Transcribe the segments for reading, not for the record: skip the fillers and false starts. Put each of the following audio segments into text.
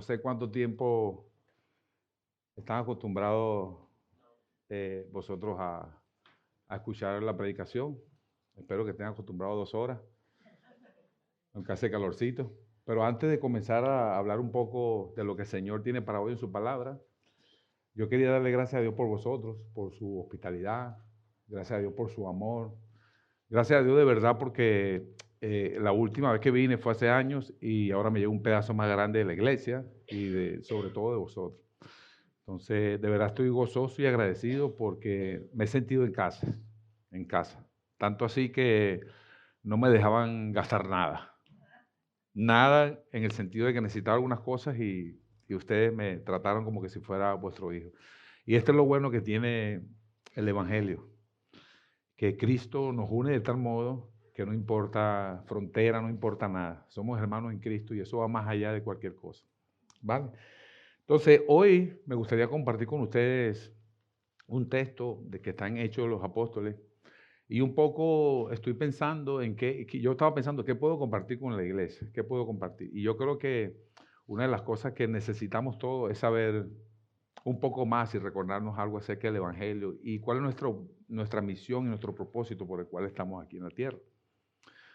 sé cuánto tiempo están acostumbrados vosotros a escuchar la predicación. Espero que estén acostumbrados 2 horas, aunque hace calorcito. Pero antes de comenzar a hablar un poco de lo que el Señor tiene para hoy en su palabra, yo quería darle gracias a Dios por vosotros, por su hospitalidad, gracias a Dios por su amor, gracias a Dios de verdad porque la última vez que vine fue hace años y ahora me llega un pedazo más grande de la iglesia y sobre todo de vosotros. Entonces, de verdad estoy gozoso y agradecido porque me he sentido en casa, en casa. Tanto así que no me dejaban gastar nada. Nada en el sentido de que necesitaba algunas cosas y ustedes me trataron como que si fuera vuestro hijo. Y esto es lo bueno que tiene el Evangelio, que Cristo nos une de tal modo que no importa frontera, no importa nada. Somos hermanos en Cristo y eso va más allá de cualquier cosa. ¿Vale? Entonces, hoy me gustaría compartir con ustedes un texto de que están hechos los apóstoles y un poco estoy pensando en yo estaba pensando qué puedo compartir con la iglesia, qué puedo compartir. Y yo creo que una de las cosas que necesitamos todos es saber un poco más y recordarnos algo acerca del Evangelio y cuál es nuestra misión y nuestro propósito por el cual estamos aquí en la tierra.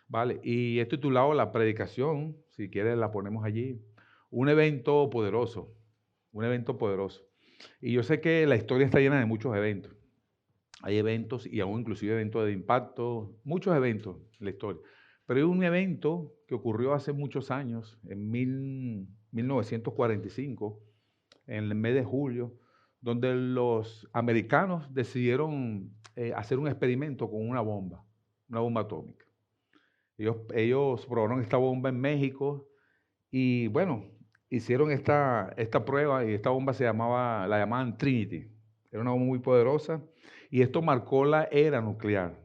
Vale, y he titulado la predicación, si quieres la ponemos allí, un evento poderoso, un evento poderoso. Y yo sé que la historia está llena de muchos eventos. Hay eventos y aún inclusive eventos de impacto, muchos eventos en la historia. Pero hay un evento que ocurrió hace muchos años, en 1945, en el mes de julio, donde los americanos decidieron hacer un experimento con una bomba atómica. Ellos probaron esta bomba en México y bueno, hicieron esta prueba y esta bomba la llamaban Trinity. Era una bomba muy poderosa y esto marcó la era nuclear.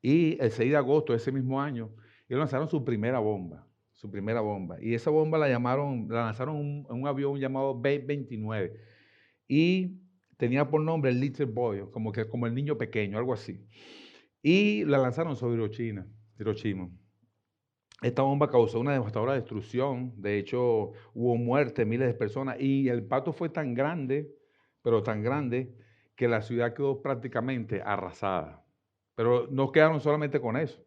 Y el 6 de agosto de ese mismo año, ellos lanzaron su primera bomba, su primera bomba. Y esa bomba la lanzaron en un avión llamado B-29 y tenía por nombre el Little Boy, como el niño pequeño, algo así. Y la lanzaron sobre Hiroshima. Esta bomba causó una devastadora destrucción, de hecho hubo muerte, miles de personas, y el impacto fue tan grande, pero tan grande, que la ciudad quedó prácticamente arrasada. Pero no quedaron solamente con eso,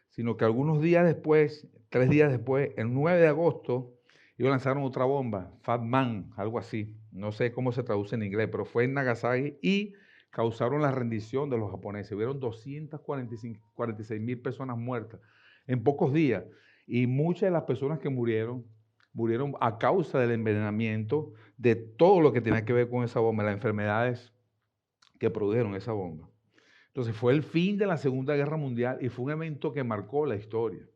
sino que algunos días después, 3 días después, el 9 de agosto, ellos lanzaron otra bomba, Fat Man, algo así, no sé cómo se traduce en inglés, pero fue en Nagasaki y causaron la rendición de los japoneses. Hubieron 246,000 personas muertas en pocos días. Y muchas de las personas que murieron a causa del envenenamiento de todo lo que tenía que ver con esa bomba, las enfermedades que produjeron esa bomba. Entonces fue el fin de la Segunda Guerra Mundial y fue un evento que marcó la historia.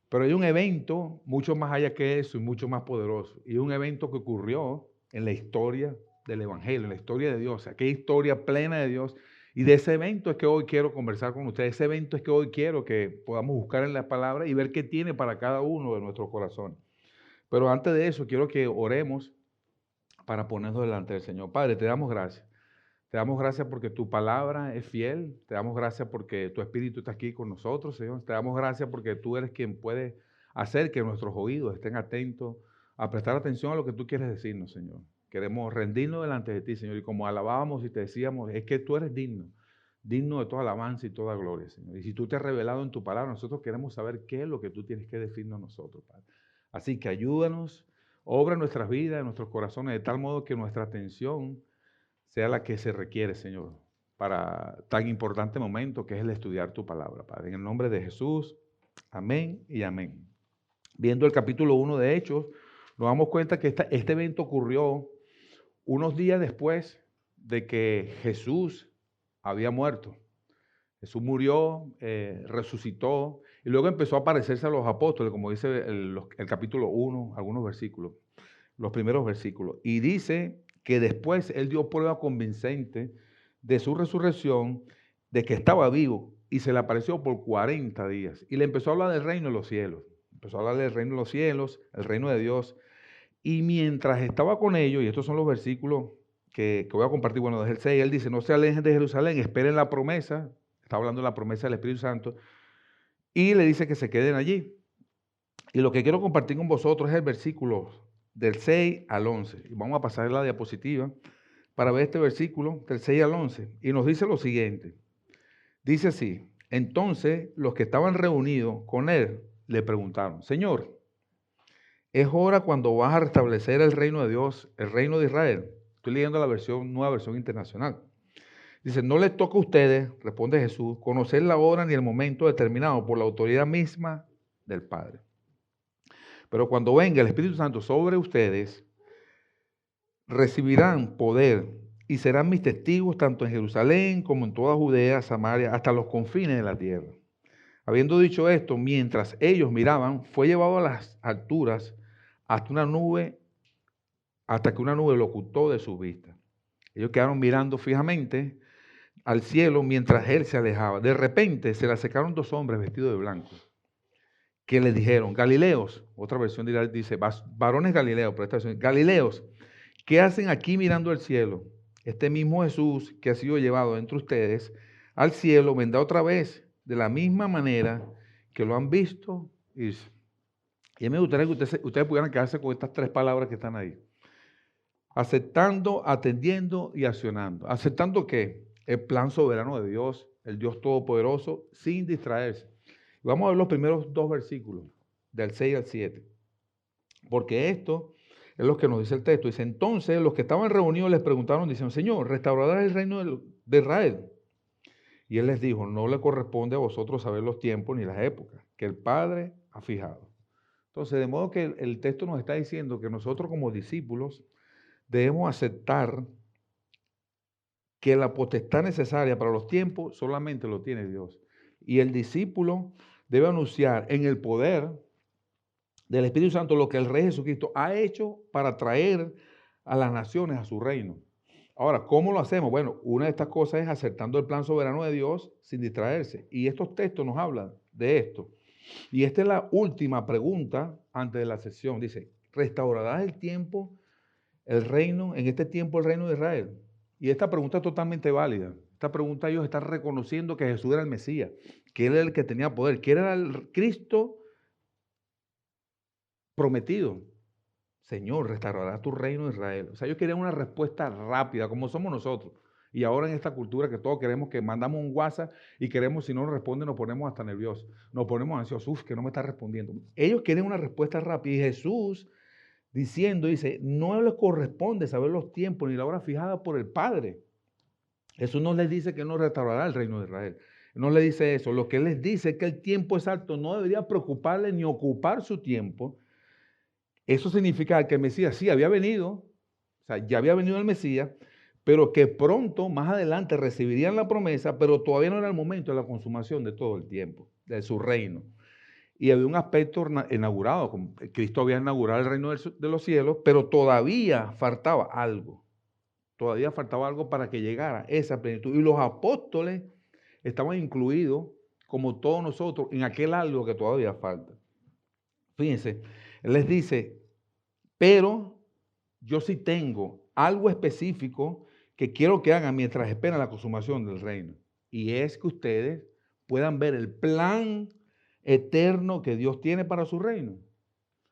Pero hay un evento mucho más allá que eso y mucho más poderoso. Y un evento que ocurrió en la historia del Evangelio, en la historia de Dios. Aquella historia plena de Dios. Y de ese evento es que hoy quiero conversar con ustedes. Ese evento es que hoy quiero que podamos buscar en la palabra y ver qué tiene para cada uno de nuestros corazones. Pero antes de eso, quiero que oremos para ponernos delante del Señor. Padre, te damos gracias. Te damos gracias porque tu palabra es fiel. Te damos gracias porque tu Espíritu está aquí con nosotros, Señor. Te damos gracias porque tú eres quien puede hacer que nuestros oídos estén atentos a prestar atención a lo que tú quieres decirnos, Señor. Queremos rendirnos delante de ti, Señor. Y como alabábamos y te decíamos, es que tú eres digno, digno de toda alabanza y toda gloria, Señor. Y si tú te has revelado en tu palabra, nosotros queremos saber qué es lo que tú tienes que decirnos a nosotros, Padre. Así que ayúdanos, obra en nuestras vidas, en nuestros corazones, de tal modo que nuestra atención sea la que se requiere, Señor, para tan importante momento que es el estudiar tu palabra, Padre. En el nombre de Jesús, amén y amén. Viendo el capítulo 1 de Hechos, nos damos cuenta que este evento ocurrió unos días después de que Jesús había muerto. Jesús murió, resucitó y luego empezó a aparecerse a los apóstoles, como dice el capítulo 1, algunos versículos, los primeros versículos. Y dice que después él dio prueba convincente de su resurrección, de que estaba vivo, y se le apareció por 40 días. Y le empezó a hablar del reino de los cielos. Empezó a hablar del reino de los cielos, el reino de Dios. Y mientras estaba con ellos, y estos son los versículos que voy a compartir, bueno, desde el 6, él dice, no se alejen de Jerusalén, esperen la promesa, está hablando de la promesa del Espíritu Santo, y le dice que se queden allí. Y lo que quiero compartir con vosotros es el versículo del 6 al 11. Y vamos a pasar la diapositiva para ver este versículo del 6 al 11. Y nos dice lo siguiente. Dice así: entonces los que estaban reunidos con él le preguntaron: Señor, ¿es hora cuando vas a restablecer el reino de Dios, el reino de Israel? Estoy leyendo la nueva versión internacional. Dice: no les toca a ustedes, responde Jesús, conocer la hora ni el momento determinado por la autoridad misma del Padre. Pero cuando venga el Espíritu Santo sobre ustedes, recibirán poder y serán mis testigos tanto en Jerusalén como en toda Judea, Samaria, hasta los confines de la tierra. Habiendo dicho esto, mientras ellos miraban, fue llevado a las alturas hasta una nube, hasta que una nube lo ocultó de su vista. Ellos quedaron mirando fijamente al cielo mientras él se alejaba. De repente se le acercaron dos hombres vestidos de blanco, que les dijeron: Galileos, otra versión dice varones Galileos, pero esta versión, Galileos, ¿qué hacen aquí mirando al cielo? Este mismo Jesús que ha sido llevado entre ustedes al cielo vendrá otra vez de la misma manera que lo han visto. Y me gustaría que ustedes pudieran quedarse con estas tres palabras que están ahí: aceptando, atendiendo y accionando. ¿Aceptando qué? El plan soberano de Dios, el Dios todopoderoso, sin distraerse. Vamos a ver los primeros dos versículos, del 6 al 7. Porque esto es lo que nos dice el texto. Dice: entonces los que estaban reunidos les preguntaron, diciendo: Señor, ¿restaurarás el reino de Israel? Y él les dijo: no le corresponde a vosotros saber los tiempos ni las épocas que el Padre ha fijado. Entonces, de modo que el texto nos está diciendo que nosotros como discípulos debemos aceptar que la potestad necesaria para los tiempos solamente lo tiene Dios. Y el discípulo debe anunciar en el poder del Espíritu Santo lo que el Rey Jesucristo ha hecho para traer a las naciones a su reino. Ahora, ¿cómo lo hacemos? Bueno, una de estas cosas es aceptando el plan soberano de Dios sin distraerse. Y estos textos nos hablan de esto. Y esta es la última pregunta antes de la sesión. Dice: ¿restaurarás el tiempo, el reino, en este tiempo el reino de Israel? Y esta pregunta es totalmente válida. Esta pregunta ellos están reconociendo que Jesús era el Mesías, que Él era el que tenía poder, que era el Cristo prometido. Señor, restaurará tu reino de Israel. O sea, ellos querían una respuesta rápida, como somos nosotros. Y ahora en esta cultura que todos queremos, que mandamos un WhatsApp y queremos, si no nos responde, nos ponemos hasta nerviosos. Nos ponemos ansiosos, uf, que no me está respondiendo. Ellos quieren una respuesta rápida. Y Jesús dice, no les corresponde saber los tiempos ni la hora fijada por el Padre. Jesús no les dice que no restaurará el reino de Israel. No le dice eso. Lo que Él les dice es que el tiempo exacto no debería preocuparle ni ocupar su tiempo. Eso significa que el Mesías sí había venido, o sea, ya había venido el Mesías, pero que pronto, más adelante, recibirían la promesa, pero todavía no era el momento de la consumación de todo el tiempo, de su reino. Y había un aspecto inaugurado, como Cristo había inaugurado el reino de los cielos, pero todavía faltaba algo. Todavía faltaba algo para que llegara esa plenitud. Y los apóstoles estaban incluidos, como todos nosotros, en aquel algo que todavía falta. Fíjense, Él les dice: pero yo sí tengo algo específico que quiero que hagan mientras esperan la consumación del reino. Y es que ustedes puedan ver el plan eterno que Dios tiene para su reino.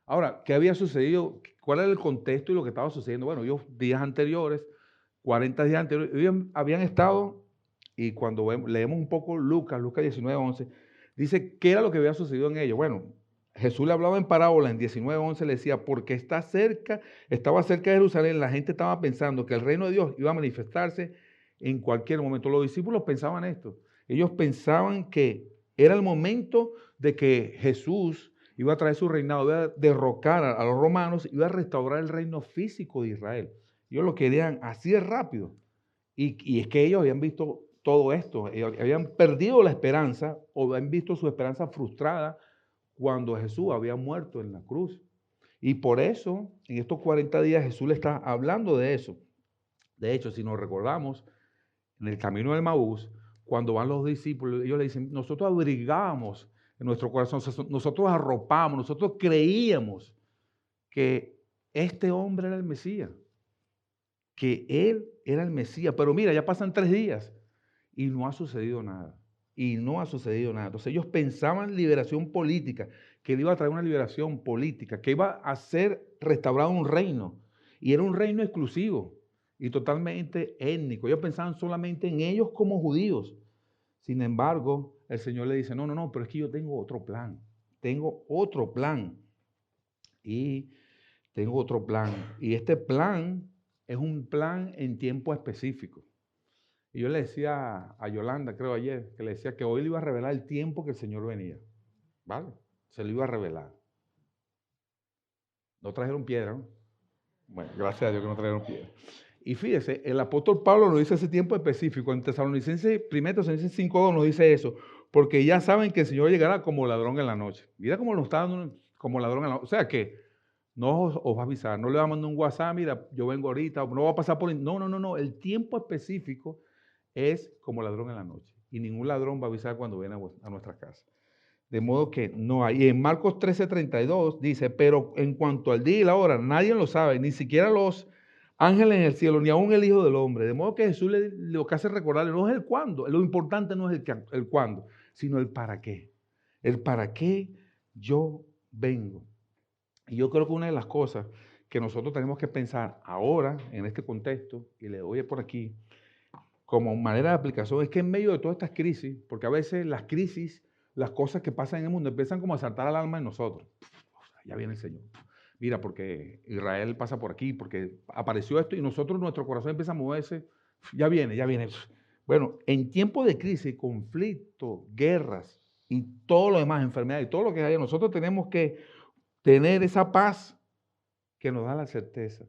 Ahora, ¿qué había sucedido? ¿Cuál era el contexto y lo que estaba sucediendo? Bueno, ellos días anteriores, 40 días anteriores, ellos habían estado, y cuando leemos un poco Lucas 19:11, dice qué era lo que había sucedido en ellos. Bueno, Jesús le hablaba en parábola en 19:11, le decía, porque estaba cerca de Jerusalén, la gente estaba pensando que el reino de Dios iba a manifestarse en cualquier momento. Los discípulos pensaban esto. Ellos pensaban que era el momento de que Jesús iba a traer su reinado, iba a derrocar a los romanos, iba a restaurar el reino físico de Israel. Ellos lo querían así de rápido. Y es que ellos habían visto todo esto, ellos habían perdido la esperanza o habían visto su esperanza frustrada cuando Jesús había muerto en la cruz. Y por eso, en estos 40 días, Jesús le está hablando de eso. De hecho, si nos recordamos, en el camino del Maús, cuando van los discípulos, ellos le dicen, nosotros abrigábamos en nuestro corazón, nosotros arropamos, nosotros creíamos que este hombre era el Mesías, que él era el Mesías. Pero mira, ya pasan 3 días y no ha sucedido nada. Y no ha sucedido nada. Entonces ellos pensaban liberación política, que él iba a traer una liberación política, que iba a ser restaurado un reino. Y era un reino exclusivo y totalmente étnico. Ellos pensaban solamente en ellos como judíos. Sin embargo, el Señor le dice, no, no, no, pero es que yo tengo otro plan. Tengo otro plan. Y tengo otro plan. Y este plan es un plan en tiempo específico. Y yo le decía a Yolanda, creo ayer, que le decía que hoy le iba a revelar el tiempo que el Señor venía. ¿Vale? Se lo iba a revelar. No trajeron piedra, ¿no? Bueno, gracias a Dios que no trajeron piedra. Y fíjese, el apóstol Pablo nos dice ese tiempo específico. En Tesalonicenses 1 Tesalonicenses 5:2 nos dice eso. Porque ya saben que el Señor llegará como ladrón en la noche. Mira cómo nos está dando como ladrón en la noche. O sea que no os va a avisar, no le va a mandar un WhatsApp, mira, yo vengo ahorita, no va a pasar por... No, no, no, no. El tiempo específico es como ladrón en la noche. Y ningún ladrón va a avisar cuando viene a nuestra casa. De modo que no hay. Y en Marcos 13:32 dice, pero en cuanto al día y la hora, nadie lo sabe, ni siquiera los ángeles en el cielo, ni aún el Hijo del Hombre. De modo que Jesús lo que hace recordarle no es el cuándo, lo importante no es el cuándo, sino el para qué. El para qué yo vengo. Y yo creo que una de las cosas que nosotros tenemos que pensar ahora, en este contexto, y le doy por aquí, como manera de aplicación, es que en medio de todas estas crisis, porque a veces las crisis, las cosas que pasan en el mundo empiezan como a saltar al alma en nosotros. Ya viene el Señor. Mira, porque Israel pasa por aquí, porque apareció esto y nosotros, nuestro corazón empieza a moverse. Ya viene, ya viene. Bueno, en tiempos de crisis, conflictos, guerras y todo lo demás, enfermedades y todo lo que haya, nosotros tenemos que tener esa paz que nos da la certeza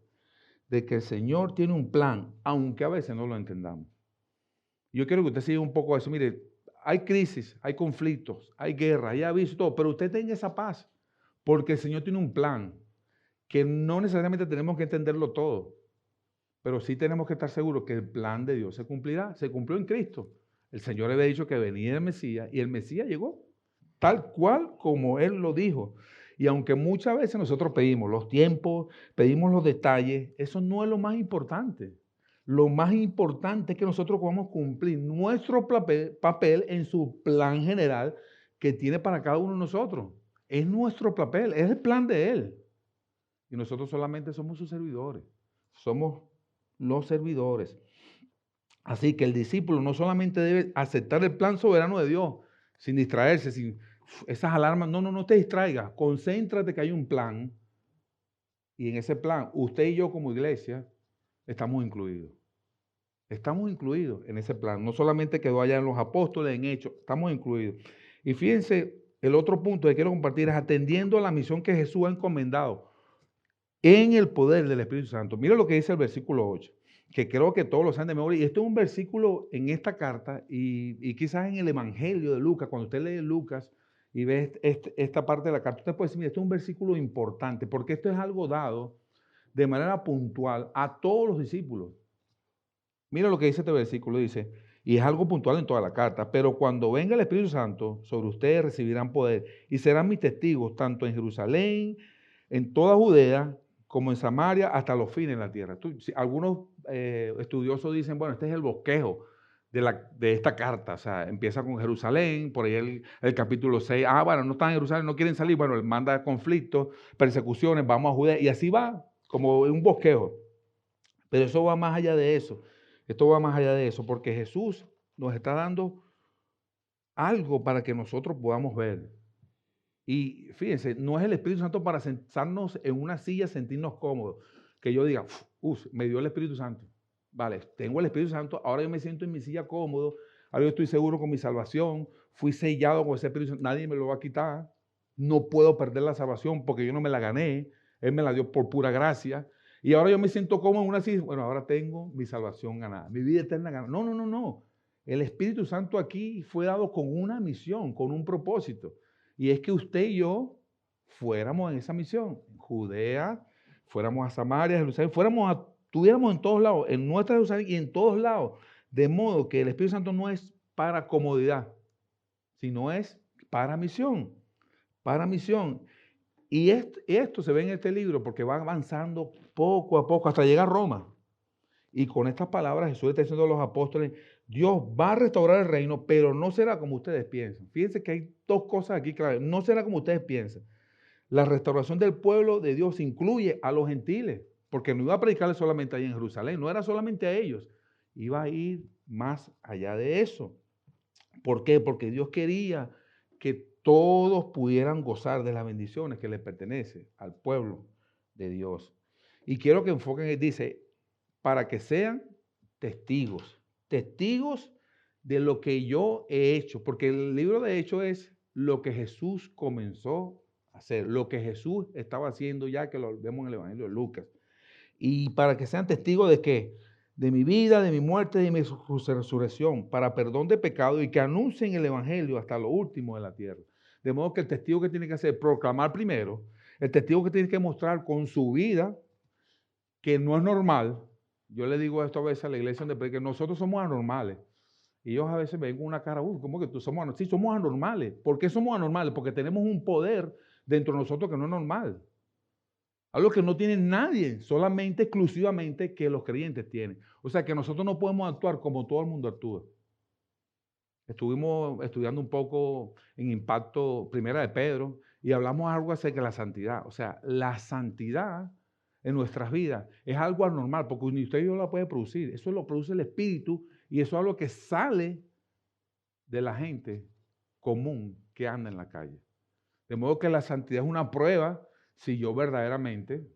de que el Señor tiene un plan, aunque a veces no lo entendamos. Yo quiero que usted siga un poco eso. Mire, hay crisis, hay conflictos, hay guerra, hay aviso, todo, pero usted tenga esa paz, porque el Señor tiene un plan que no necesariamente tenemos que entenderlo todo, pero sí tenemos que estar seguros que el plan de Dios se cumplirá. Se cumplió en Cristo. El Señor le había dicho que venía el Mesías y el Mesías llegó, tal cual como Él lo dijo. Y aunque muchas veces nosotros pedimos los tiempos, pedimos los detalles, eso no es lo más importante. Lo más importante es que nosotros podamos cumplir nuestro papel en su plan general que tiene para cada uno de nosotros. Es nuestro papel, es el plan de Él. Y nosotros solamente somos sus servidores. Somos los servidores. Así que el discípulo no solamente debe aceptar el plan soberano de Dios, sin distraerse, sin esas alarmas. No, no, no te distraigas. Concéntrate que hay un plan. Y en ese plan, usted y yo como iglesia estamos incluidos. Estamos incluidos en ese plan. No solamente quedó allá en los apóstoles, en Hechos, estamos incluidos. Y fíjense, el otro punto que quiero compartir es atendiendo a la misión que Jesús ha encomendado en el poder del Espíritu Santo. Mira lo que dice el versículo 8, que creo que todos lo saben de memoria. Y esto es un versículo en esta carta y quizás en el Evangelio de Lucas, cuando usted lee Lucas y ve esta parte de la carta, usted puede decir, mira, esto es un versículo importante, porque esto es algo dado de manera puntual a todos los discípulos. Mira lo que dice este versículo, dice, y es algo puntual en toda la carta, pero cuando venga el Espíritu Santo, sobre ustedes recibirán poder y serán mis testigos, tanto en Jerusalén, en toda Judea, como en Samaria, hasta los fines de la tierra. Algunos estudiosos dicen, bueno, este es el bosquejo de esta carta, o sea, empieza con Jerusalén, por ahí el capítulo 6, bueno, no están en Jerusalén, no quieren salir, bueno, él manda conflictos, persecuciones, vamos a Judea, y así va, como un bosquejo. Pero eso va más allá de eso. Esto va más allá de eso, porque Jesús nos está dando algo para que nosotros podamos ver. Y fíjense, no es el Espíritu Santo para sentarnos en una silla, sentirnos cómodos. Que yo diga, me dio el Espíritu Santo. Vale, tengo el Espíritu Santo, ahora yo me siento en mi silla cómodo, ahora yo estoy seguro con mi salvación, fui sellado con ese Espíritu Santo, nadie me lo va a quitar. No puedo perder la salvación porque yo no me la gané, Él me la dio por pura gracia. Y ahora yo me siento cómodo en una silla, bueno, ahora tengo mi salvación ganada, mi vida eterna ganada. No, no, no, no. El Espíritu Santo aquí fue dado con una misión, con un propósito. Y es que usted y yo fuéramos en esa misión. En Judea, fuéramos a Samaria, Jerusalén, estuviéramos en todos lados, en nuestra Jerusalén y en todos lados. De modo que el Espíritu Santo no es para comodidad, sino es para misión. Para misión. Y esto se ve en este libro porque va avanzando poco a poco hasta llegar a Roma. Y con estas palabras Jesús le está diciendo a los apóstoles, Dios va a restaurar el reino, pero no será como ustedes piensan. Fíjense que hay dos cosas aquí claras. No será como ustedes piensan. La restauración del pueblo de Dios incluye a los gentiles, porque no iba a predicarles solamente ahí en Jerusalén, no era solamente a ellos, iba a ir más allá de eso. ¿Por qué? Porque Dios quería que todos pudieran gozar de las bendiciones que les pertenece al pueblo de Dios. Y quiero que enfoquen, dice, para que sean testigos, testigos de lo que yo he hecho, porque el libro de Hechos es lo que Jesús comenzó a hacer, lo que Jesús estaba haciendo ya que lo vemos en el Evangelio de Lucas. Y para que sean testigos de qué, de mi vida, de mi muerte, de mi resurrección, para perdón de pecado y que anuncien el Evangelio hasta lo último de la tierra. De modo que el testigo que tiene que hacer, proclamar primero, el testigo que tiene que mostrar con su vida que no es normal. Yo le digo esto a veces a la iglesia donde predico, nosotros somos anormales. Y ellos a veces ven con una cara, ¿cómo que tú somos anormales? Sí, somos anormales. ¿Por qué somos anormales? Porque tenemos un poder dentro de nosotros que no es normal. Algo que no tiene nadie, solamente, exclusivamente, que los creyentes tienen. O sea que nosotros no podemos actuar como todo el mundo actúa. Estuvimos estudiando un poco en Impacto Primera de Pedro y hablamos algo acerca de la santidad. O sea, la santidad en nuestras vidas es algo anormal, porque ni usted y yo la puede producir. Eso lo produce el Espíritu y eso es algo que sale de la gente común que anda en la calle. De modo que la santidad es una prueba si yo verdaderamente,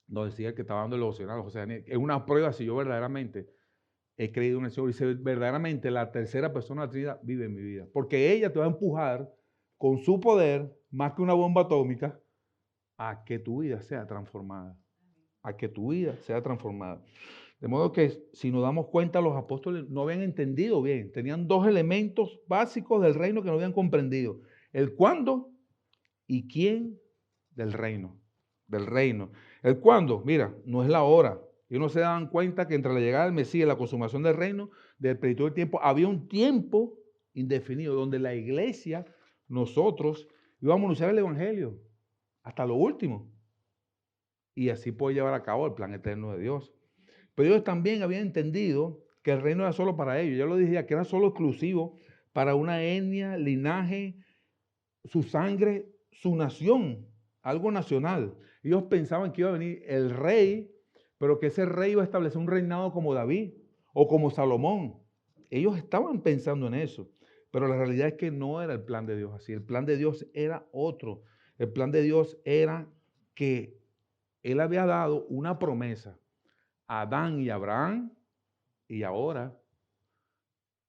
nos decía el que estaba dando el devocional, José Daniel, es una prueba si yo verdaderamente he creído en el Señor y si verdaderamente la tercera persona de la Trinidad vive en mi vida. Porque ella te va a empujar con su poder, más que una bomba atómica, a que tu vida sea transformada. A que tu vida sea transformada. De modo que si nos damos cuenta, los apóstoles no habían entendido bien. Tenían dos elementos básicos del reino que no habían comprendido. El cuándo y quién del reino. Del reino. El cuándo, mira, no es la hora. Ellos no se daban cuenta que entre la llegada del Mesías y la consumación del reino, del plenitud del tiempo, había un tiempo indefinido donde la iglesia, nosotros, íbamos a anunciar el evangelio hasta lo último. Y así puede llevar a cabo el plan eterno de Dios. Pero ellos también habían entendido que el reino era solo para ellos. Yo lo dije, que era solo exclusivo para una etnia, linaje, su sangre, su nación, algo nacional. Ellos pensaban que iba a venir el rey, pero que ese rey iba a establecer un reinado como David o como Salomón. Ellos estaban pensando en eso, pero la realidad es que no era el plan de Dios así. El plan de Dios era otro. El plan de Dios era que Él había dado una promesa a Adán y Abraham y ahora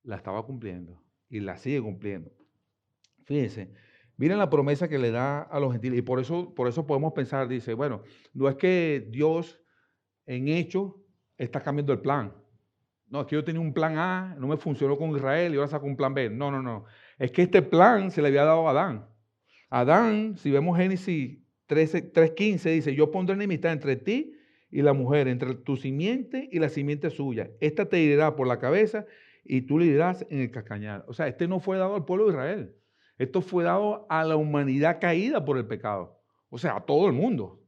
la estaba cumpliendo y la sigue cumpliendo. Fíjense, miren la promesa que le da a los gentiles y por eso podemos pensar, dice, bueno, no es que Dios en hecho está cambiando el plan. No, es que yo tenía un plan A, no me funcionó con Israel y ahora saco un plan B. No, no, no. Es que este plan se le había dado a Adán. Adán, si vemos Génesis 3:15, dice, yo pondré enemistad entre ti y la mujer, entre tu simiente y la simiente suya. Esta te herirá por la cabeza y tú le herirás en el cascañar. O sea, este no fue dado al pueblo de Israel. Esto fue dado a la humanidad caída por el pecado. O sea, a todo el mundo.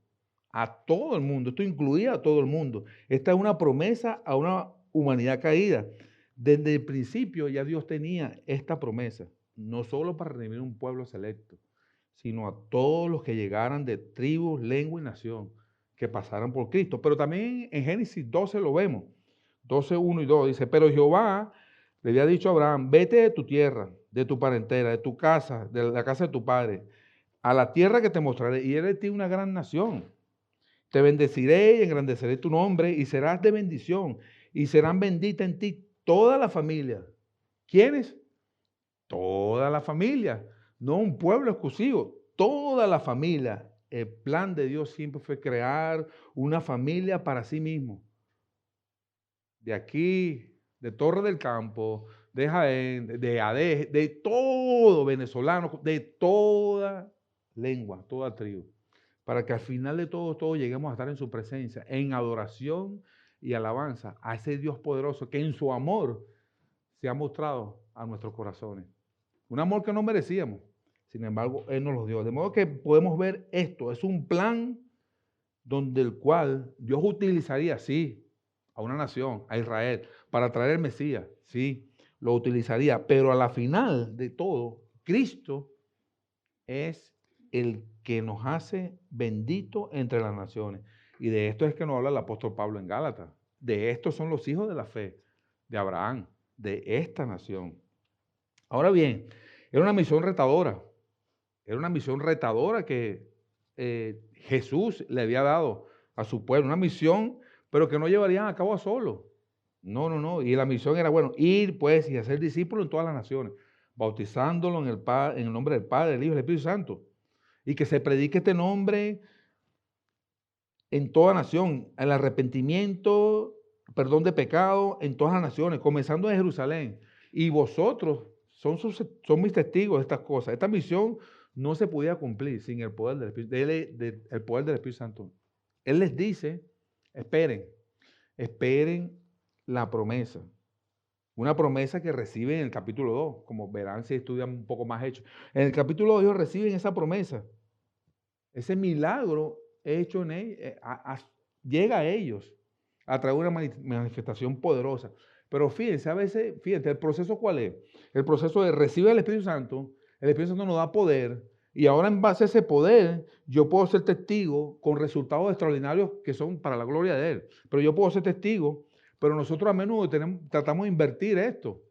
A todo el mundo. Esto incluía a todo el mundo. Esta es una promesa a una humanidad caída. Desde el principio ya Dios tenía esta promesa. No solo para redimir un pueblo selecto, sino a todos los que llegaran de tribus, lengua y nación, que pasaran por Cristo. Pero también en Génesis 12 lo vemos. 12, 1 y 2 dice, pero Jehová le había dicho a Abraham, vete de tu tierra, de tu parentela, de tu casa, de la casa de tu padre, a la tierra que te mostraré, y eres de ti una gran nación. Te bendeciré y engrandeceré tu nombre, y serás de bendición, y serán benditas en ti toda la familia. ¿Quiénes? Toda la familia, no un pueblo exclusivo, toda la familia. El plan de Dios siempre fue crear una familia para sí mismo. De aquí, de Torre del Campo, de Jaén, de Ade, de todo venezolano, de toda lengua, toda tribu, para que al final de todo, todos lleguemos a estar en su presencia, en adoración y alabanza a ese Dios poderoso que en su amor se ha mostrado a nuestros corazones. Un amor que no merecíamos, sin embargo, Él nos lo dio. De modo que podemos ver esto, es un plan donde el cual Dios utilizaría, sí, a una nación, a Israel, para traer el Mesías, sí, lo utilizaría, pero a la final de todo, Cristo es el que nos hace bendito entre las naciones. Y de esto es que nos habla el apóstol Pablo en Gálatas. De estos son los hijos de la fe, de Abraham, de esta nación. Ahora bien, era una misión retadora. Era una misión retadora que Jesús le había dado a su pueblo. Una misión, pero que no llevarían a cabo a solo. No, no, no. Y la misión era, bueno, ir pues y hacer discípulos en todas las naciones, bautizándolo en el nombre del Padre, del Hijo y del Espíritu Santo. Y que se predique este nombre en toda nación, el arrepentimiento, perdón de pecado en todas las naciones, comenzando de Jerusalén. Y vosotros son mis testigos de estas cosas. Esta misión no se podía cumplir sin el poder del el poder del Espíritu Santo. Él les dice, esperen la promesa. Una promesa que reciben en el capítulo 2, como verán si estudian un poco más hechos. En el capítulo 2 ellos reciben esa promesa. Ese milagro hecho en ellos, llega a ellos a través de una manifestación poderosa. Pero fíjense, a veces, fíjense, ¿el proceso cuál es? El proceso de recibir el Espíritu Santo nos da poder, y ahora en base a ese poder, yo puedo ser testigo con resultados extraordinarios que son para la gloria de Él. Pero yo puedo ser testigo, pero nosotros a menudo tratamos de invertir esto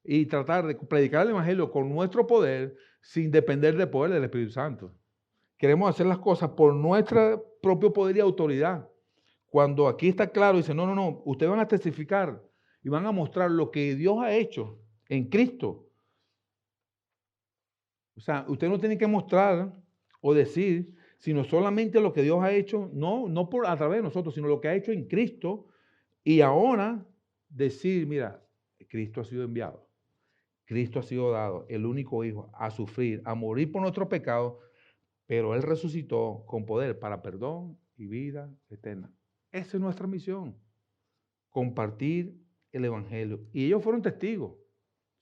y tratar de predicar el Evangelio con nuestro poder sin depender del poder del Espíritu Santo. Queremos hacer las cosas por nuestro propio poder y autoridad. Cuando aquí está claro, dice, no, no, no, ustedes van a testificar y van a mostrar lo que Dios ha hecho en Cristo. O sea, ustedes no tienen que mostrar o decir, sino solamente lo que Dios ha hecho, no por a través de nosotros, sino lo que ha hecho en Cristo. Y ahora decir, mira, Cristo ha sido enviado, Cristo ha sido dado, el único Hijo, a sufrir, a morir por nuestros pecados, pero Él resucitó con poder para perdón y vida eterna. Esa es nuestra misión, compartir el Evangelio. Y ellos fueron testigos.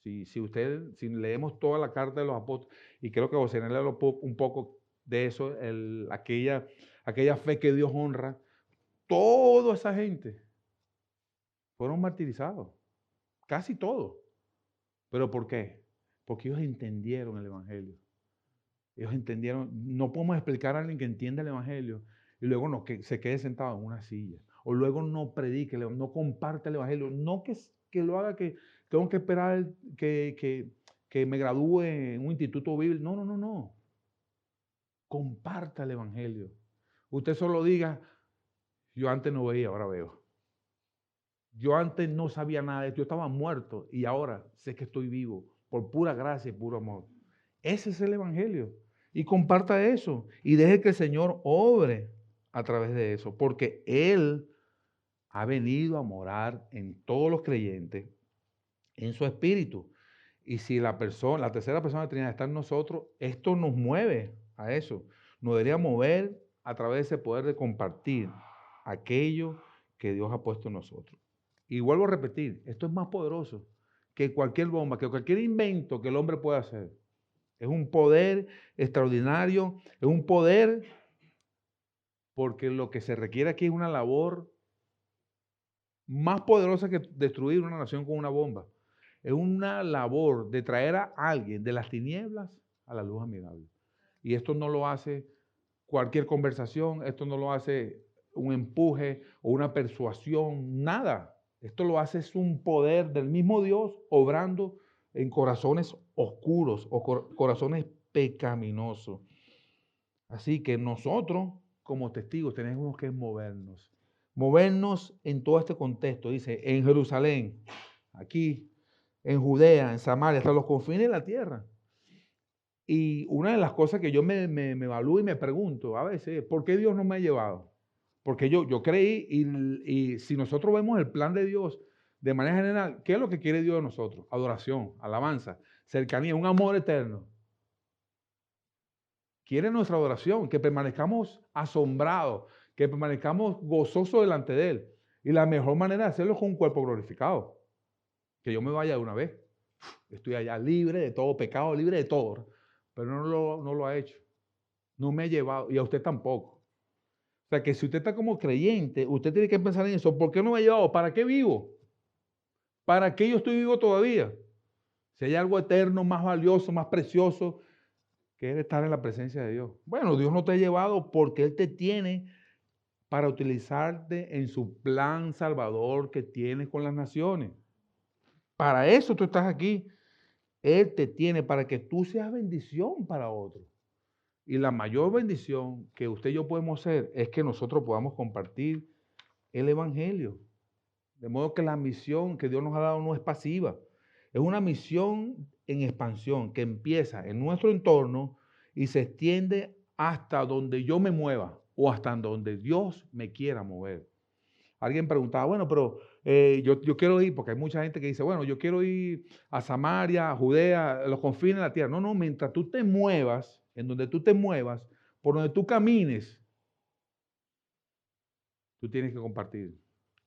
Si leemos toda la carta de los apóstoles, y creo que José le habló un poco de eso, aquella fe que Dios honra, toda esa gente fueron martirizados, casi todos. ¿Pero por qué? Porque ellos entendieron el Evangelio. Ellos entendieron, no podemos explicar a alguien que entienda el Evangelio y luego no, que se quede sentado en una silla. O luego no predique, no comparte el Evangelio. No que lo haga, que tengo que esperar que me gradúe en un instituto bíblico. No, no, no, no. Comparta el Evangelio. Usted solo diga, yo antes no veía, ahora veo. Yo antes no sabía nada de esto, yo estaba muerto y ahora sé que estoy vivo por pura gracia y puro amor. Ese es el Evangelio. Y comparta eso y deje que el Señor obre a través de eso, porque Él ha venido a morar en todos los creyentes, en su espíritu. Y si la tercera persona de la Trinidad está en nosotros, esto nos mueve a eso. Nos debería mover a través de ese poder de compartir aquello que Dios ha puesto en nosotros. Y vuelvo a repetir, esto es más poderoso que cualquier bomba, que cualquier invento que el hombre pueda hacer. Es un poder extraordinario, es un poder porque lo que se requiere aquí es una labor más poderosa que destruir una nación con una bomba. Es una labor de traer a alguien de las tinieblas a la luz admirable. Y esto no lo hace cualquier conversación, esto no lo hace un empuje o una persuasión, nada. Esto lo hace es un poder del mismo Dios obrando en corazones oscuros o corazones pecaminosos. Así que nosotros, como testigos, tenemos que movernos. Movernos en todo este contexto. Dice, en Jerusalén, aquí, en Judea, en Samaria, hasta los confines de la tierra. Y una de las cosas que yo me evalúo y me pregunto a veces es, ¿por qué Dios no me ha llevado? Porque yo creí y si nosotros vemos el plan de Dios de manera general, ¿qué es lo que quiere Dios de nosotros? Adoración, alabanza, cercanía, un amor eterno. Quiere nuestra adoración, que permanezcamos asombrados, que permanezcamos gozosos delante de Él. Y la mejor manera de hacerlo es con un cuerpo glorificado. Que yo me vaya de una vez. Estoy allá libre de todo pecado, libre de todo. Pero no lo ha hecho. No me ha llevado, y a usted tampoco. O sea, que si usted está como creyente, usted tiene que pensar en eso. ¿Por qué no me ha llevado? ¿Para qué vivo? ¿Para qué yo estoy vivo todavía? Si hay algo eterno, más valioso, más precioso, que es estar en la presencia de Dios. Bueno, Dios no te ha llevado porque Él te tiene para utilizarte en su plan salvador que tiene con las naciones. Para eso tú estás aquí. Él te tiene para que tú seas bendición para otros. Y la mayor bendición que usted y yo podemos hacer es que nosotros podamos compartir el Evangelio. De modo que la misión que Dios nos ha dado no es pasiva. Es una misión en expansión que empieza en nuestro entorno y se extiende hasta donde yo me mueva o hasta donde Dios me quiera mover. Alguien preguntaba, bueno, pero yo quiero ir, porque hay mucha gente que dice, bueno, yo quiero ir a Samaria, a Judea, a los confines de la tierra. No, no, mientras tú te muevas, en donde tú te muevas, por donde tú camines, tú tienes que compartir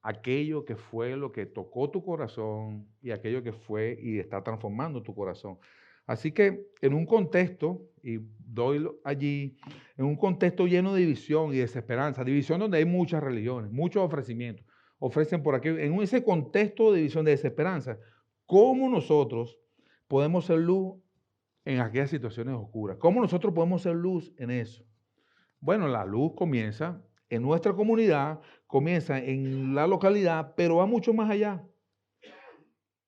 aquello que fue lo que tocó tu corazón y aquello que fue y está transformando tu corazón. Así que en un contexto, y doy allí, en un contexto lleno de división y desesperanza, división donde hay muchas religiones, muchos ofrecimientos, ofrecen por aquí, en ese contexto de división, de desesperanza, ¿cómo nosotros podemos ser luz en aquellas situaciones oscuras? ¿Cómo nosotros podemos ser luz en eso? Bueno, la luz comienza en nuestra comunidad, comienza en la localidad, pero va mucho más allá.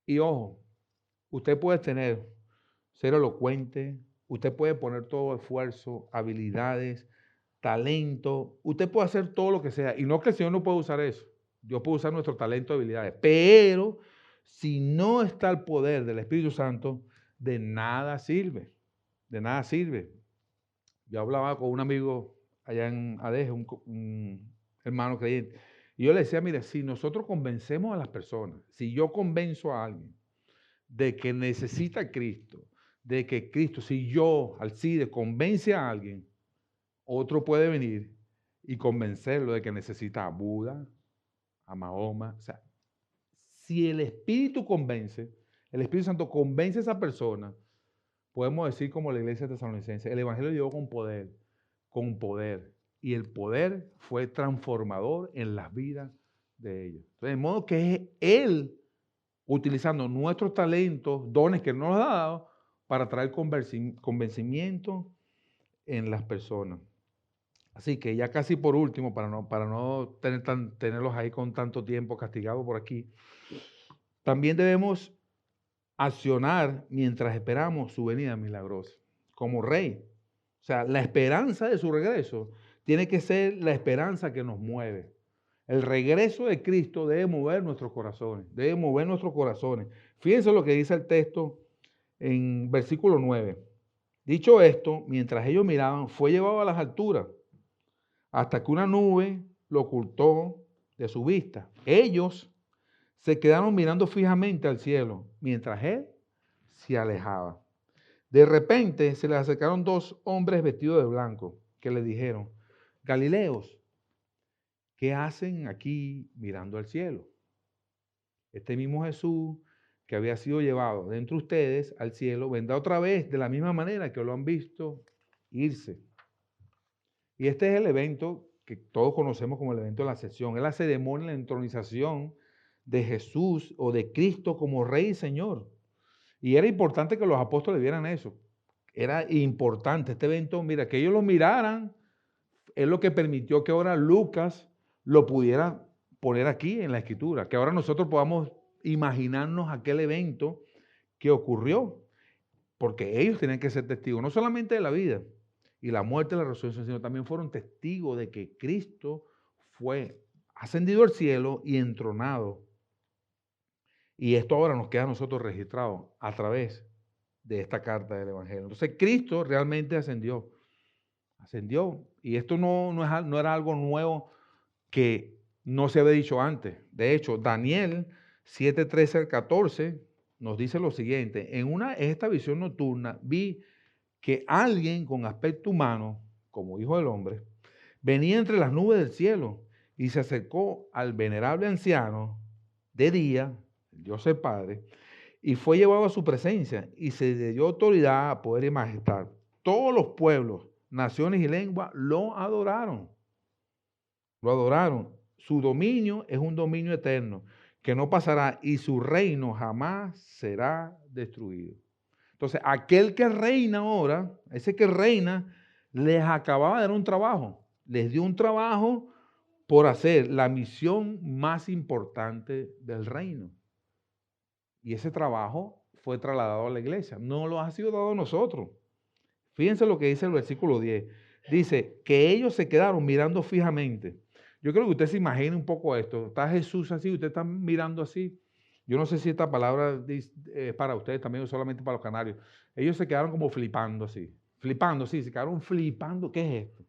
Y ojo, usted puede ser elocuente, usted puede poner todo esfuerzo, habilidades, talento, usted puede hacer todo lo que sea. Y no que el Señor no puede usar eso. Dios puede usar nuestro talento, habilidades. Pero si no está el poder del Espíritu Santo, de nada sirve. De nada sirve. Yo hablaba con un amigo allá en Adeje, un hermano creyente, y yo le decía, mire, si nosotros convencemos a las personas, si yo convenzo a alguien de que necesita a Cristo, de que Cristo, si yo, Alcide, convence a alguien, otro puede venir y convencerlo de que necesita a Buda, a Mahoma. O sea, si el Espíritu convence, el Espíritu Santo convence a esa persona, podemos decir como la iglesia tesalonicense, el Evangelio llegó con poder. Con poder. Y el poder fue transformador en las vidas de ellos. Entonces, de modo que es Él utilizando nuestros talentos, dones que nos ha dado, para traer convencimiento en las personas. Así que ya casi por último, para no tenerlos ahí con tanto tiempo castigados por aquí, también debemos accionar mientras esperamos su venida milagrosa, como rey. O sea, la esperanza de su regreso tiene que ser la esperanza que nos mueve. El regreso de Cristo debe mover nuestros corazones, debe mover nuestros corazones. Fíjense lo que dice el texto en versículo 9. Dicho esto, mientras ellos miraban, fue llevado a las alturas, hasta que una nube lo ocultó de su vista. Ellos se quedaron mirando fijamente al cielo, mientras él se alejaba. De repente se les acercaron dos hombres vestidos de blanco, que le dijeron, Galileos, ¿qué hacen aquí mirando al cielo? Este mismo Jesús que había sido llevado de entre ustedes al cielo, vendrá otra vez de la misma manera que lo han visto irse. Y este es el evento que todos conocemos como el evento de la ascensión. Es la ceremonia de la entronización de Jesús o de Cristo como Rey y Señor. Y era importante que los apóstoles vieran eso. Era importante este evento, mira, que ellos lo miraran, es lo que permitió que ahora Lucas lo pudiera poner aquí en la escritura, que ahora nosotros podamos imaginarnos aquel evento que ocurrió, porque ellos tenían que ser testigos, no solamente de la vida y la muerte y la resurrección, sino también fueron testigos de que Cristo fue ascendido al cielo y entronado. Y esto ahora nos queda a nosotros registrado a través de esta carta del Evangelio. Entonces Cristo realmente ascendió. Ascendió. Y esto no era algo nuevo que no se había dicho antes. De hecho, Daniel 7:13 al 14 nos dice lo siguiente. En esta visión nocturna vi que alguien con aspecto humano, como hijo del hombre, venía entre las nubes del cielo y se acercó al venerable anciano de día, Dios el Padre, y fue llevado a su presencia y se le dio autoridad, poder y majestad. Todos los pueblos, naciones y lenguas lo adoraron. Lo adoraron. Su dominio es un dominio eterno que no pasará y su reino jamás será destruido. Entonces, aquel que reina ahora, ese que reina, les acababa de dar un trabajo. Les dio un trabajo por hacer la misión más importante del reino. Y ese trabajo fue trasladado a la iglesia. No lo ha sido dado a nosotros. Fíjense lo que dice el versículo 10. Dice que ellos se quedaron mirando fijamente. Yo creo que usted se imagine un poco esto. Está Jesús así, usted está mirando así. Yo no sé si esta palabra es para ustedes también o solamente para los canarios. Ellos se quedaron como flipando así. Flipando, sí, se quedaron flipando. ¿Qué es esto?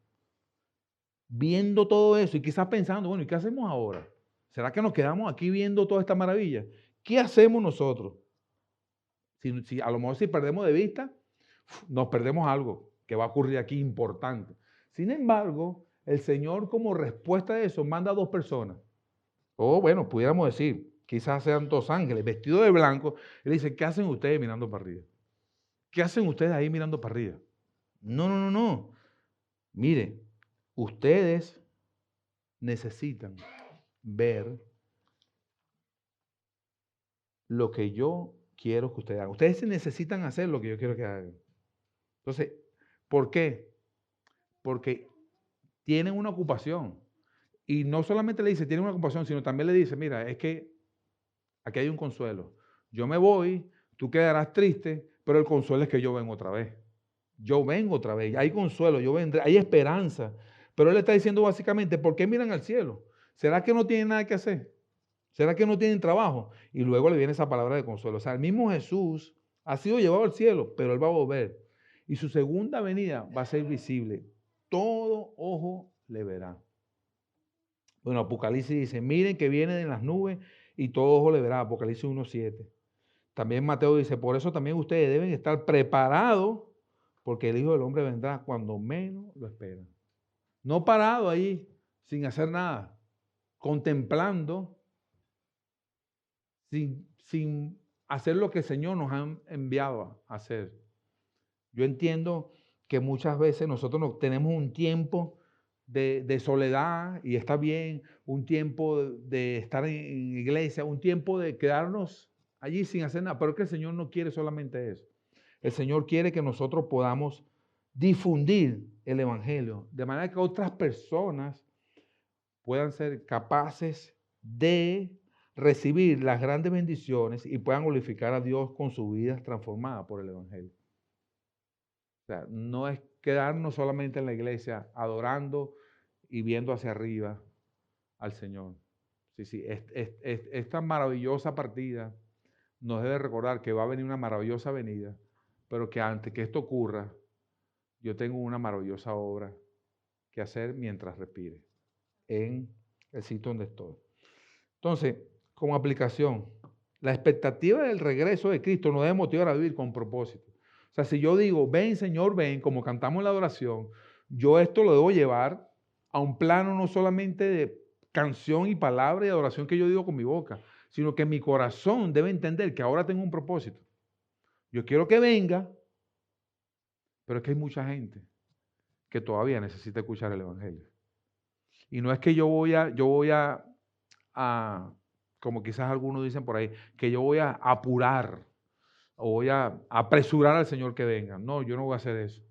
Viendo todo eso y quizás pensando, bueno, ¿y qué hacemos ahora? ¿Será que nos quedamos aquí viendo toda esta maravilla? ¿Qué hacemos nosotros? Si a lo mejor si perdemos de vista, nos perdemos algo que va a ocurrir aquí importante. Sin embargo, el Señor como respuesta a eso manda a dos personas. O bueno, pudiéramos decir, quizás sean dos ángeles vestidos de blanco. Él dice, ¿qué hacen ustedes mirando para arriba? ¿Qué hacen ustedes ahí mirando para arriba? No, no, no, no. Mire, ustedes necesitan ver lo que yo quiero que ustedes hagan. Ustedes necesitan hacer lo que yo quiero que hagan. Entonces, ¿por qué? Porque tienen una ocupación. Y no solamente le dice, tienen una ocupación, sino también le dice, mira, es que aquí hay un consuelo. Yo me voy, tú quedarás triste, pero el consuelo es que yo vengo otra vez. Yo vengo otra vez. Hay consuelo, yo vendré, hay esperanza. Pero él está diciendo básicamente, ¿por qué miran al cielo? ¿Será que no tienen nada que hacer? ¿Será que no tienen trabajo? Y luego le viene esa palabra de consuelo. O sea, el mismo Jesús ha sido llevado al cielo, pero él va a volver. Y su segunda venida va a ser visible. Todo ojo le verá. Bueno, Apocalipsis dice, miren que viene de las nubes y todo ojo le verá. Apocalipsis 1:7. También Mateo dice, por eso también ustedes deben estar preparados, porque el Hijo del Hombre vendrá cuando menos lo esperan. No parado ahí, sin hacer nada, contemplando, sin hacer lo que el Señor nos ha enviado a hacer. Yo entiendo que muchas veces nosotros tenemos un tiempo de soledad y está bien, un tiempo de estar en iglesia, un tiempo de quedarnos allí sin hacer nada, pero es que el Señor no quiere solamente eso. El Señor quiere que nosotros podamos difundir el Evangelio, de manera que otras personas puedan ser capaces de recibir las grandes bendiciones y puedan glorificar a Dios con sus vidas transformadas por el Evangelio. O sea, no es quedarnos solamente en la iglesia adorando y viendo hacia arriba al Señor. Sí, esta maravillosa partida nos debe recordar que va a venir una maravillosa venida, pero que antes que esto ocurra, yo tengo una maravillosa obra que hacer mientras respire en el sitio donde estoy. Entonces, como aplicación, la expectativa del regreso de Cristo nos debe motivar a vivir con propósito. O sea, si yo digo, ven Señor, ven, como cantamos en la adoración, yo esto lo debo llevar a un plano no solamente de canción y palabra y adoración que yo digo con mi boca, sino que mi corazón debe entender que ahora tengo un propósito. Yo quiero que venga, pero es que hay mucha gente que todavía necesita escuchar el Evangelio. Y no es que yo voy a, como quizás algunos dicen por ahí, que yo voy a apurar o voy a apresurar al Señor que venga. No, yo no voy a hacer eso.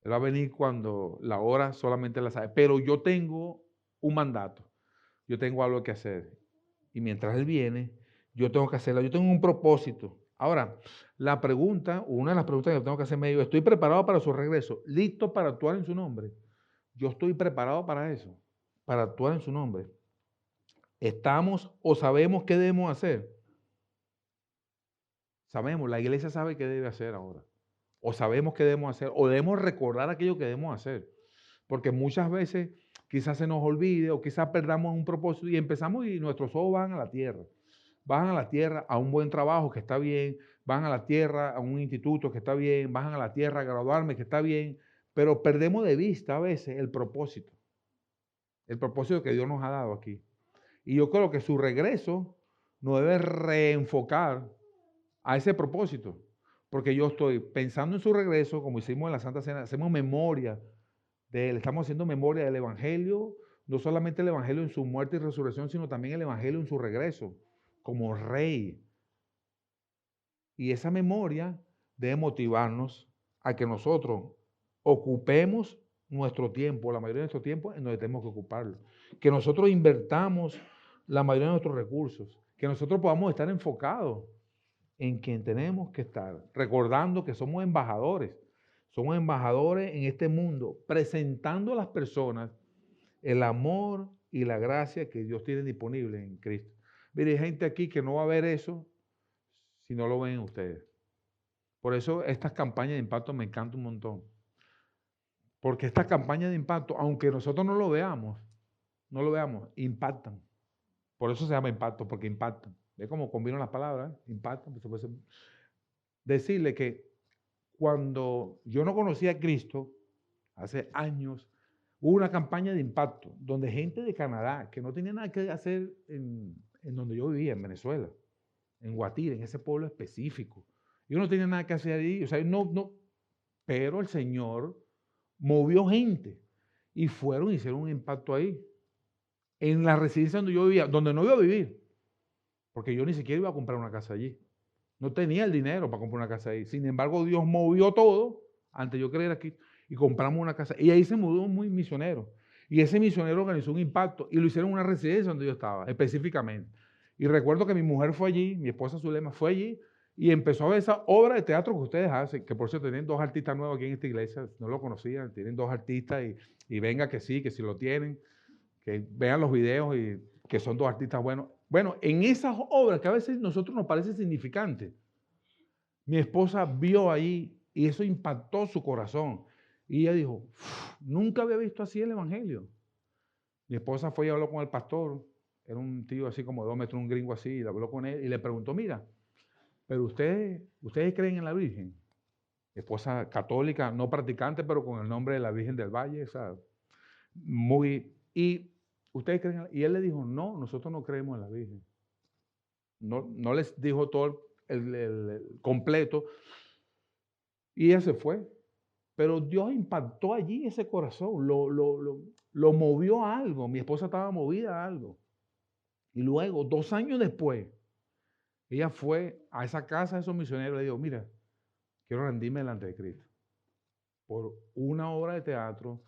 Él va a venir cuando la hora solamente la sabe. Pero yo tengo un mandato, yo tengo algo que hacer. Y mientras Él viene, yo tengo que hacerlo. Yo tengo un propósito. Ahora, la pregunta, una de las preguntas que tengo que hacerme yo, ¿estoy preparado para su regreso? ¿Listo para actuar en su nombre? Yo estoy preparado para eso, para actuar en su nombre. ¿Estamos o sabemos qué debemos hacer? Sabemos, la iglesia sabe qué debe hacer ahora. O sabemos qué debemos hacer, o debemos recordar aquello que debemos hacer. Porque muchas veces quizás se nos olvide o quizás perdamos un propósito y empezamos y nuestros ojos van a la tierra. Van a la tierra a un buen trabajo que está bien, van a la tierra a un instituto que está bien, van a la tierra a graduarme que está bien, pero perdemos de vista a veces el propósito que Dios nos ha dado aquí. Y yo creo que su regreso nos debe reenfocar a ese propósito, porque yo estoy pensando en su regreso, como hicimos en la Santa Cena, hacemos memoria de él, estamos haciendo memoria del Evangelio, no solamente el Evangelio en su muerte y resurrección, sino también el Evangelio en su regreso, como rey. Y esa memoria debe motivarnos a que nosotros ocupemos nuestro tiempo, la mayoría de nuestro tiempo, en donde tenemos que ocuparlo. Que nosotros invertamos la mayoría de nuestros recursos. Que nosotros podamos estar enfocados en quien tenemos que estar, recordando que somos embajadores. Somos embajadores en este mundo, presentando a las personas el amor y la gracia que Dios tiene disponible en Cristo. Mire, hay gente aquí que no va a ver eso si no lo ven ustedes. Por eso estas campañas de impacto me encantan un montón. Porque estas campañas de impacto, aunque nosotros no lo veamos, impactan. Por eso se llama impacto, porque impactan. ¿Ve cómo combinan las palabras? Impactan. Decirle que cuando yo no conocía a Cristo, hace años, hubo una campaña de impacto donde gente de Canadá, que no tenía nada que hacer en donde yo vivía, en Venezuela, en Guatire, en ese pueblo específico. Yo no tenía nada que hacer ahí, o sea, pero el Señor movió gente y hicieron un impacto ahí, en la residencia donde yo vivía, donde no iba a vivir, porque yo ni siquiera iba a comprar una casa allí. No tenía el dinero para comprar una casa ahí. Sin embargo, Dios movió todo antes de yo creer aquí y compramos una casa. Y ahí se mudó un muy misionero. Y ese misionero organizó un impacto y lo hicieron en una residencia donde yo estaba, específicamente. Y recuerdo que mi mujer fue allí, mi esposa Zulema fue allí y empezó a ver esa obra de teatro que ustedes hacen, que por cierto tienen dos artistas nuevos aquí en esta iglesia, no lo conocían, tienen dos artistas y venga que sí, que si lo tienen, que vean los videos y que son dos artistas buenos. Bueno, en esas obras que a veces a nosotros nos parece significante, mi esposa vio ahí y eso impactó su corazón. Y ella dijo, nunca había visto así el Evangelio. Mi esposa fue y habló con el pastor, era un tío así como de 2 metros, un gringo así, y habló con él y le preguntó, mira, pero ustedes creen en la Virgen. Mi esposa católica, no practicante, pero con el nombre de la Virgen del Valle, o sea, y ustedes creen y él le dijo, no, nosotros no creemos en la Virgen. No les dijo todo el completo y ella se fue. Pero Dios impactó allí ese corazón, lo movió a algo. Mi esposa estaba movida a algo. Y luego, 2 años después, ella fue a esa casa de esos misioneros y le dijo, mira, quiero rendirme delante de Cristo. Por una obra de teatro,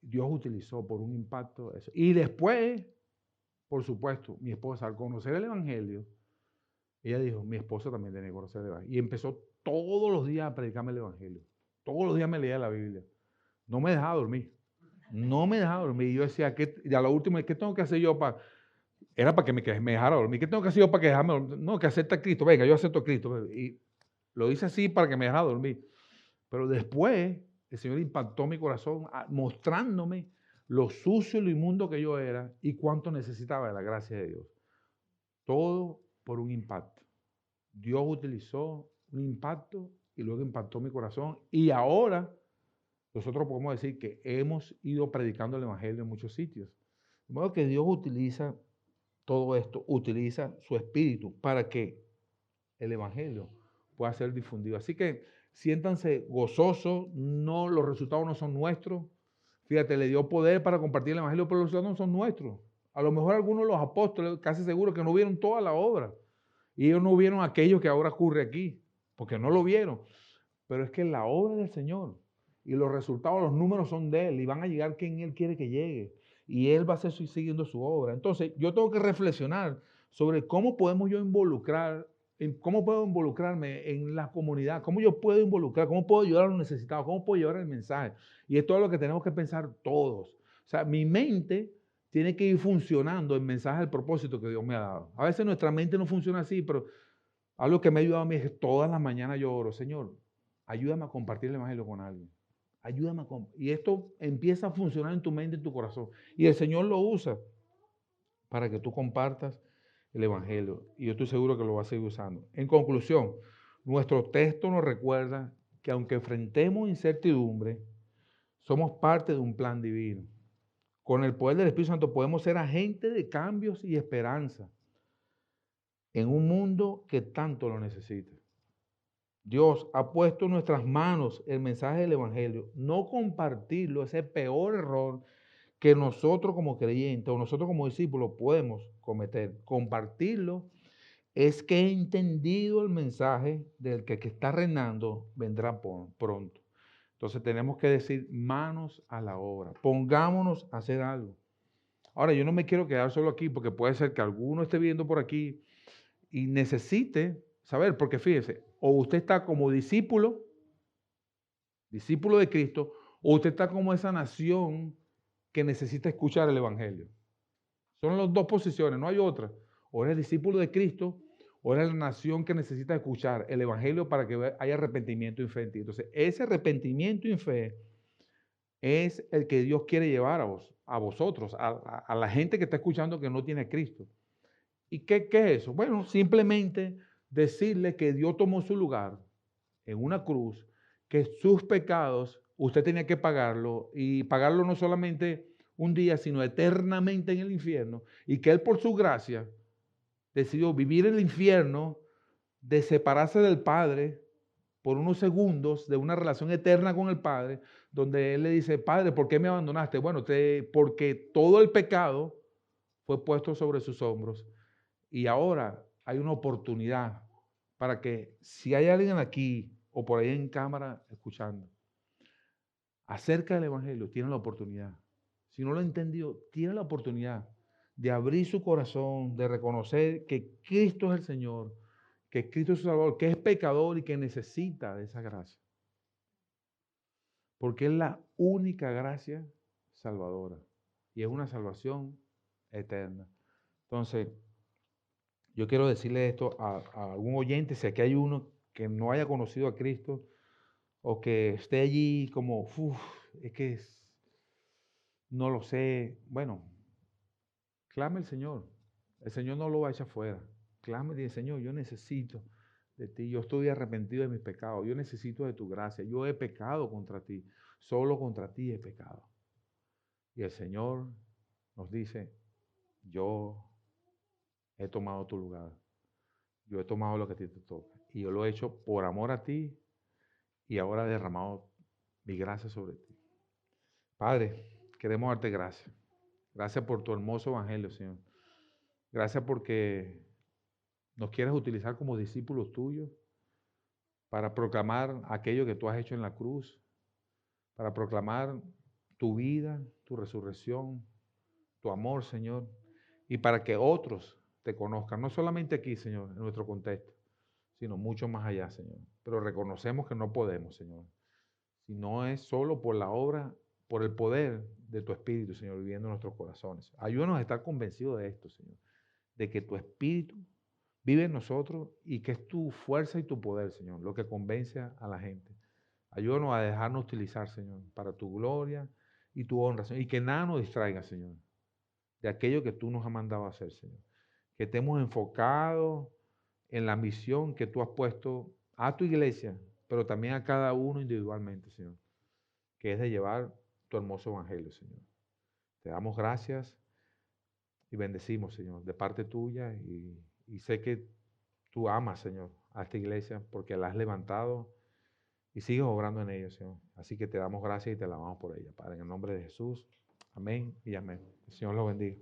Dios utilizó por un impacto eso. Y después, por supuesto, mi esposa, al conocer el Evangelio, ella dijo, mi esposa también tiene que conocer el Evangelio. Y empezó todos los días a predicarme el Evangelio. Todos los días me leía la Biblia. No me dejaba dormir. No me dejaba dormir. Y yo decía, y a lo último, ¿qué tengo que hacer yo para...? Era para que me dejara dormir. ¿Qué tengo que hacer yo para que dejarme dormir? No, que acepte a Cristo. Venga, yo acepto a Cristo. Y lo hice así para que me dejara dormir. Pero después, el Señor impactó mi corazón mostrándome lo sucio y lo inmundo que yo era y cuánto necesitaba de la gracia de Dios. Todo por un impacto. Dios utilizó un impacto y luego impactó mi corazón. Y ahora nosotros podemos decir que hemos ido predicando el Evangelio en muchos sitios. De modo que Dios utiliza todo esto, utiliza su espíritu para que el Evangelio pueda ser difundido. Así que siéntanse gozosos, los resultados no son nuestros. Fíjate, le dio poder para compartir el Evangelio, pero los resultados no son nuestros. A lo mejor algunos de los apóstoles, casi seguro que no vieron toda la obra. Y ellos no vieron aquello que ahora ocurre aquí, porque no lo vieron. Pero es que la obra del Señor y los resultados, los números son de Él y van a llegar quien Él quiere que llegue. Y Él va a seguir siguiendo su obra. Entonces, yo tengo que reflexionar sobre cómo podemos yo cómo puedo involucrarme en la comunidad, cómo yo puedo involucrar, cómo puedo ayudar a los necesitados, cómo puedo llevar el mensaje. Y es todo lo que tenemos que pensar todos. O sea, mi mente tiene que ir funcionando en mensaje del propósito que Dios me ha dado. A veces nuestra mente no funciona así, pero algo que me ha ayudado a mí es que todas las mañanas yo oro, Señor, ayúdame a compartir el Evangelio con alguien. Ayúdame a y esto empieza a funcionar en tu mente y en tu corazón. Y el Señor lo usa para que tú compartas el Evangelio. Y yo estoy seguro que lo va a seguir usando. En conclusión, nuestro texto nos recuerda que aunque enfrentemos incertidumbre, somos parte de un plan divino. Con el poder del Espíritu Santo podemos ser agentes de cambios y esperanza en un mundo que tanto lo necesita. Dios ha puesto en nuestras manos el mensaje del Evangelio. No compartirlo es el peor error que nosotros como creyentes o nosotros como discípulos podemos cometer. Compartirlo es que he entendido el mensaje del que está reinando vendrá pronto. Entonces tenemos que decir manos a la obra. Pongámonos a hacer algo. Ahora, yo no me quiero quedar solo aquí porque puede ser que alguno esté viendo por aquí y necesite saber, porque fíjese, o usted está como discípulo de Cristo, o usted está como esa nación que necesita escuchar el Evangelio. Son las dos posiciones, no hay otra. O eres discípulo de Cristo, o eres la nación que necesita escuchar el Evangelio para que haya arrepentimiento y fe en ti. Entonces, ese arrepentimiento y fe es el que Dios quiere llevar a vosotros, a la gente que está escuchando que no tiene a Cristo. ¿Y qué es eso? Bueno, simplemente decirle que Dios tomó su lugar en una cruz, que sus pecados usted tenía que pagarlo y pagarlo no solamente un día, sino eternamente en el infierno, y que Él por su gracia decidió vivir el infierno, de separarse del Padre por unos segundos de una relación eterna con el Padre, donde Él le dice, Padre, ¿por qué me abandonaste? Bueno, porque todo el pecado fue puesto sobre sus hombros y ahora hay una oportunidad para que si hay alguien aquí o por ahí en cámara escuchando acerca del Evangelio, tiene la oportunidad. Si no lo ha entendido, tiene la oportunidad de abrir su corazón, de reconocer que Cristo es el Señor, que Cristo es su Salvador, que es pecador y que necesita de esa gracia. Porque es la única gracia salvadora y es una salvación eterna. Entonces, yo quiero decirle esto a algún oyente, si aquí hay uno que no haya conocido a Cristo o que esté allí como, es que no lo sé. Bueno, clame al Señor. El Señor no lo va a echar fuera. Clame y dice, Señor, yo necesito de ti. Yo estoy arrepentido de mis pecados. Yo necesito de tu gracia. Yo he pecado contra ti. Solo contra ti he pecado. Y el Señor nos dice, yo he tomado tu lugar. Yo he tomado lo que a ti te toca. Y yo lo he hecho por amor a ti y ahora he derramado mi gracia sobre ti. Padre, queremos darte gracias. Gracias por tu hermoso evangelio, Señor. Gracias porque nos quieres utilizar como discípulos tuyos para proclamar aquello que tú has hecho en la cruz, para proclamar tu vida, tu resurrección, tu amor, Señor, y para que otros te conozcan, no solamente aquí, Señor, en nuestro contexto, sino mucho más allá, Señor. Pero reconocemos que no podemos, Señor, si no es solo por la obra, por el poder de tu Espíritu, Señor, viviendo en nuestros corazones. Ayúdanos a estar convencidos de esto, Señor, de que tu Espíritu vive en nosotros y que es tu fuerza y tu poder, Señor, lo que convence a la gente. Ayúdanos a dejarnos utilizar, Señor, para tu gloria y tu honra, Señor, y que nada nos distraiga, Señor, de aquello que tú nos has mandado a hacer, Señor. Que estemos enfocados en la misión que tú has puesto a tu iglesia, pero también a cada uno individualmente, Señor, que es de llevar tu hermoso evangelio, Señor. Te damos gracias y bendecimos, Señor, de parte tuya y sé que tú amas, Señor, a esta iglesia porque la has levantado y sigues obrando en ellos, Señor. Así que te damos gracias y te alabamos por ella, Padre, en el nombre de Jesús. Amén y amén. El Señor lo bendiga.